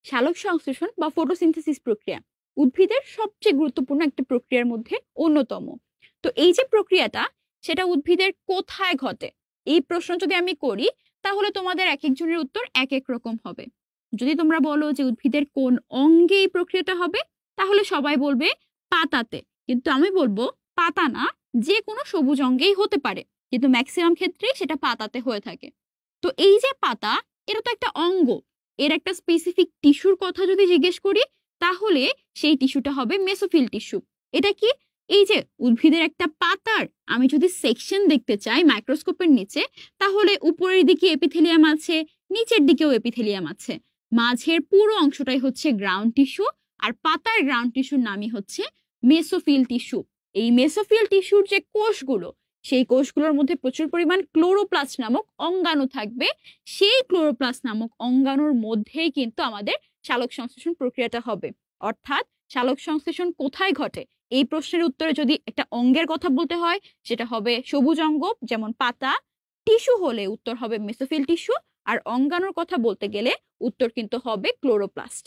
সালোক সংশ্লেষণ বা ফটোসিনথেসিস প্রক্রিয়া উদ্ভিদের সবচেয়ে গুরুত্বপূর্ণ একটা প্রক্রিয়ার মধ্যে অন্যতম। তো এই যে প্রক্রিয়াটা, সেটা উদ্ভিদের কোথায় ঘটে? এই প্রশ্ন যদি আমি করি, তাহলে তোমাদের এক একজনের উত্তর এক এক রকম হবে। যদি তোমরা বলো যে উদ্ভিদের কোন অঙ্গে এই প্রক্রিয়াটা হবে, তাহলে সবাই বলবে পাতাতে। কিন্তু আমি বলবো পাতা না, যে কোনো সবুজ অঙ্গেই হতে পারে, কিন্তু ম্যাক্সিমাম ক্ষেত্রেই সেটা পাতাতে হয়ে থাকে। তো এই যে পাতা, এটা তো একটা অঙ্গ। এর একটা স্পেসিফিক টিস্যুর কথা যদি জিজ্ঞেস করি, তাহলে সেই টিস্যুটা হবে মেসোফিল টিস্যু। এটা কি? এই যে উদ্ভিদের একটা পাতার আমি যদি সেকশন দেখতে চাই মাইক্রোস্কোপের নিচে, তাহলে উপরের দিকে এপিথেলিয়াম আছে, নিচের দিকেও এপিথেলিয়াম আছে। মাঝের পুরো অংশটাই হচ্ছে গ্রাউন্ড টিস্যু, আর পাতার গ্রাউন্ড টিস্যুর নামই হচ্ছে মেসোফিল টিস্যু। এই মেসোফিল টিস্যুর যে কোষগুলো, সেই কোষগুলোর মধ্যে প্রচুর পরিমাণ ক্লোরোপ্লাস্ট নামক অঙ্গাণু থাকবে। সেই ক্লোরোপ্লাস্ট নামক অঙ্গাণুর মধ্যেই কিন্তু আমাদের সালোক সংশ্লেষণ প্রক্রিয়াটা হবে। অর্থাৎ সালোক সংশ্লেষণ কোথায় ঘটে, এই প্রশ্নের উত্তরে যদি একটা অঙ্গের কথা বলতে হয়, সেটা হবে সবুজ অঙ্গ, যেমন পাতা। টিস্যু হলে উত্তর হবে মেসোফিল টিস্যু, আর অঙ্গাণুর কথা বলতে গেলে উত্তর কিন্তু হবে ক্লোরোপ্লাস্ট।